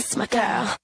That's my girl.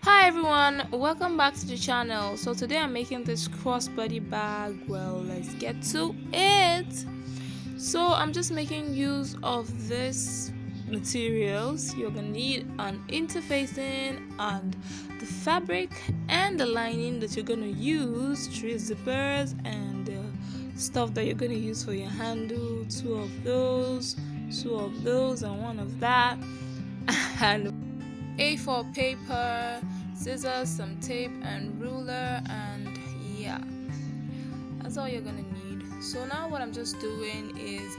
Hi everyone, welcome back to the channel. So today I'm making this crossbody bag. Well, let's get to it. So I'm just making use of this materials. You're gonna need an interfacing and the fabric and the lining that you're gonna use, 3 zippers and stuff that you're gonna use for your handle, two of those and one of that and A4 paper, scissors, some tape and ruler, and yeah, that's all you're gonna need. So now what I'm just doing is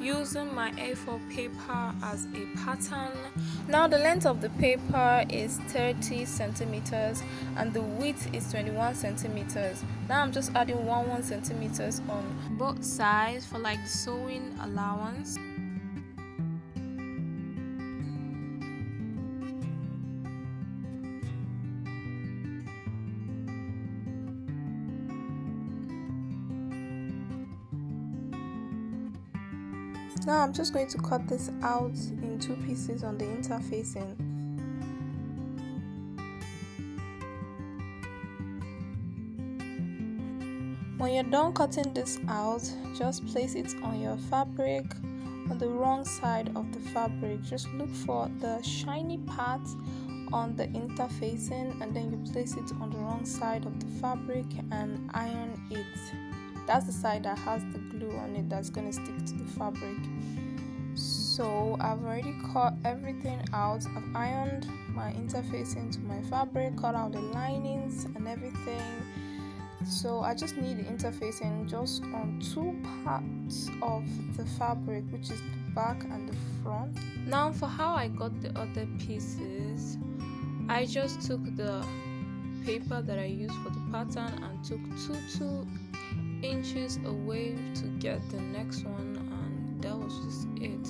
using my A4 paper as a pattern. Now the length of the paper is 30 centimeters and the width is 21 centimeters. Now I'm just adding 1 centimeters on both sides for like the sewing allowance. Now I'm just going to cut this out in 2 pieces on the interfacing. When you're done cutting this out, just place it on your fabric on the wrong side of the fabric. Just look for the shiny part on the interfacing and then you place it on the wrong side of the fabric and iron it. That's the side that has the glue on it that's going to stick to the fabric. So I've already cut everything out. I've ironed my interfacing to my fabric, cut out the linings and everything. So I just need the interfacing just on 2 parts of the fabric, which is the back and the front. Now for how I got the other pieces, I just took the paper that I used for the pattern and took 2 inches away to get the next one, and that was just it.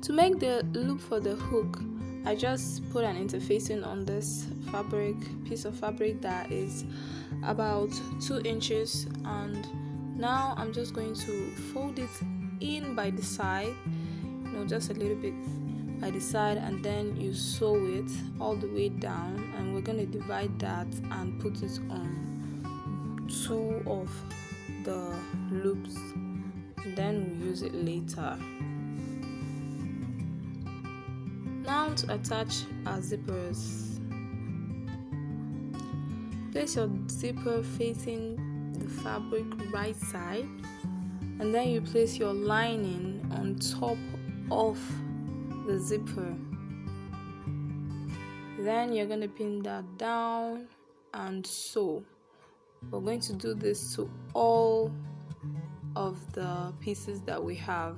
To make the loop for the hook, I just put an interfacing on this fabric, piece of fabric that is about 2 inches, and now I'm just going to fold it in by the side, just a little bit by the side, and then you sew it all the way down, and we're going to divide that and put it on 2 of the loops, and then we'll use it later. Now to attach our zippers, place your zipper facing the fabric right side, and then you place your lining on top of the zipper. Then you're going to pin that down and sew. We're going to do this to all of the pieces that we have.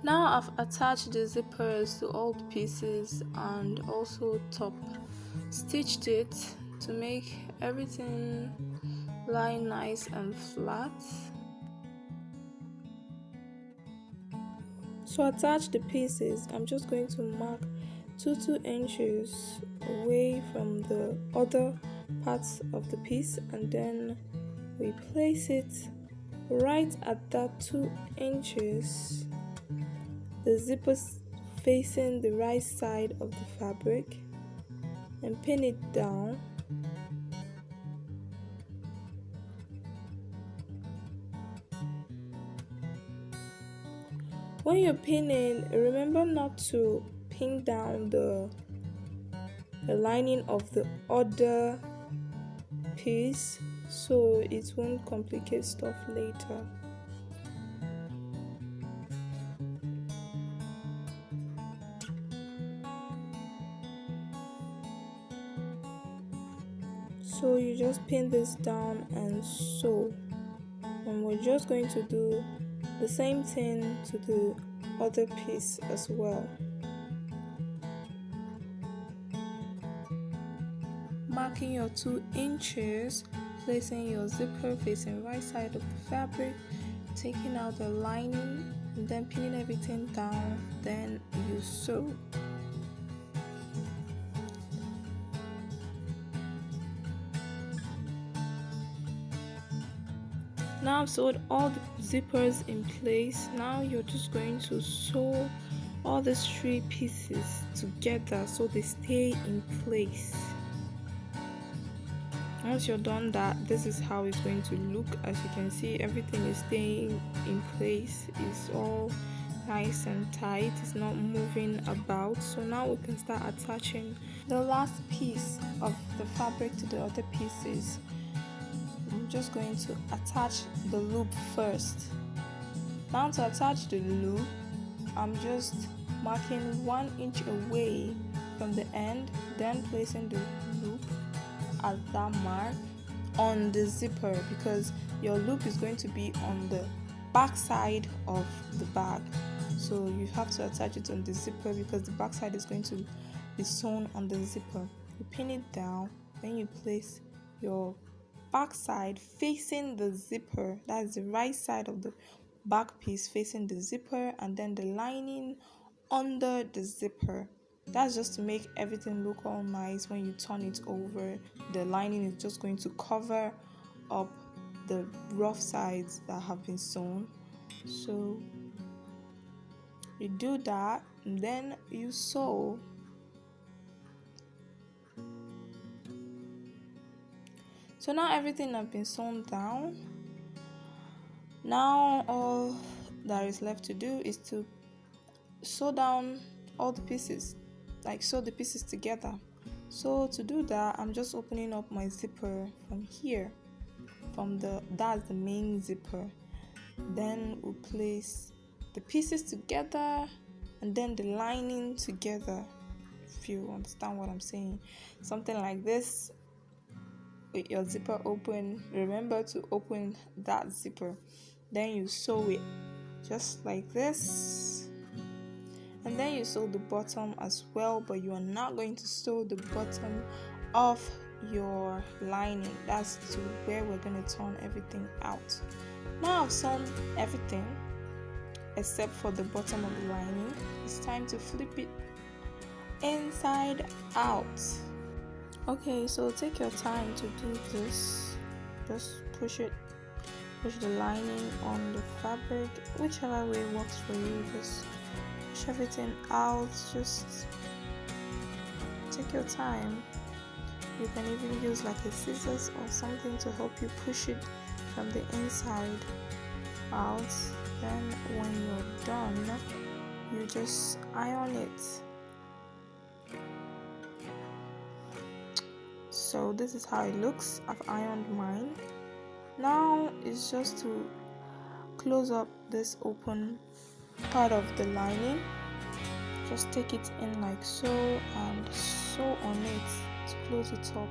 Now I've attached the zippers to all the pieces and also top stitched it to make everything lie nice and flat. To attach the pieces, I'm just going to mark 2 inches away from the other parts of the piece, and then we place it right at that 2 inches. The zipper facing the right side of the fabric, and pin it down. When you're pinning, remember not to pin down the lining of the other piece so it won't complicate stuff later. So you just pin this down and sew, and we're just going to do the same thing to the other piece as well. Marking your 2 inches, placing your zipper facing right side of the fabric, taking out the lining, and then pinning everything down, then you sew. Now I've sewed all the zippers in place. Now you're just going to sew all these 3 pieces together so they stay in place. Once you're done that, this is how it's going to look. As you can see, everything is staying in place. It's all nice and tight. It's not moving about. So now we can start attaching the last piece of the fabric to the other pieces. I'm just going to attach the loop first. Now to attach the loop, I'm just marking 1 inch away from the end, then placing the loop at that mark on the zipper, because your loop is going to be on the back side of the bag. So you have to attach it on the zipper because the back side is going to be sewn on the zipper. You pin it down, then you place your back side facing the zipper. That's the right side of the back piece facing the zipper, and then the lining under the zipper. That's just to make everything look all nice. When you turn it over, the lining is just going to cover up the rough sides that have been sewn. So you do that, and then you sew. So now everything has been sewn down. Now all that is left to do is to sew down all the pieces, like sew the pieces together. So to do that, I'm just opening up my zipper from here, that's the main zipper. Then we'll place the pieces together and then the lining together, if you understand what I'm saying. Something like this with your zipper open. Remember to open that zipper, then you sew it just like this, and then you sew the bottom as well, but you are not going to sew the bottom of your lining. That's to where we're going to turn everything out. Now I've sewn everything except for the bottom of the lining. It's time to flip it inside out. Okay, so take your time to do this. Just push the lining on the fabric, whichever way works for you. Just push everything out. Just take your time. You can even use like a scissors or something to help you push it from the inside out. Then when you're done, you just iron it. So this is how it looks. I've ironed mine. Now it's just to close up this open part of the lining. Just take it in like so and sew on it to close it up.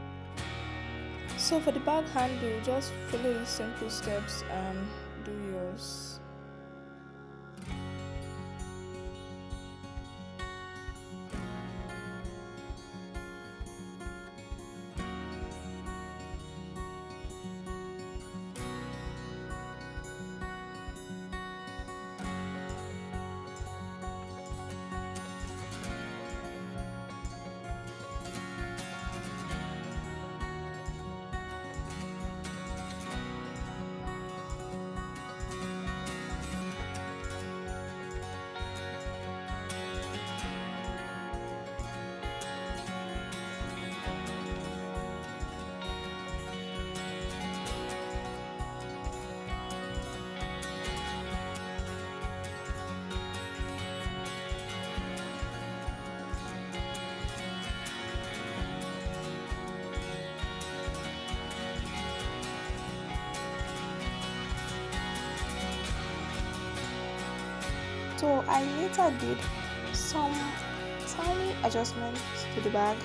So for the bag handle, just follow these simple steps and do yours. So I later did some tiny adjustments to the bag.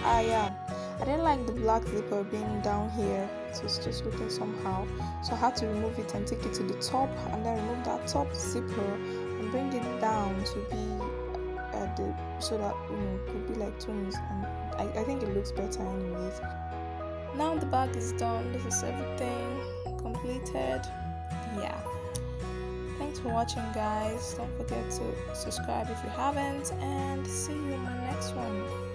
I didn't like the black zipper being down here. So it's just looking somehow. So I had to remove it and take it to the top, and then remove that top zipper and bring it down to be at the, so that could be like twins, and I think it looks better anyways. Now the bag is done. This is everything completed. Yeah. Thanks for watching, guys. Don't forget to subscribe if you haven't, and see you in my next one.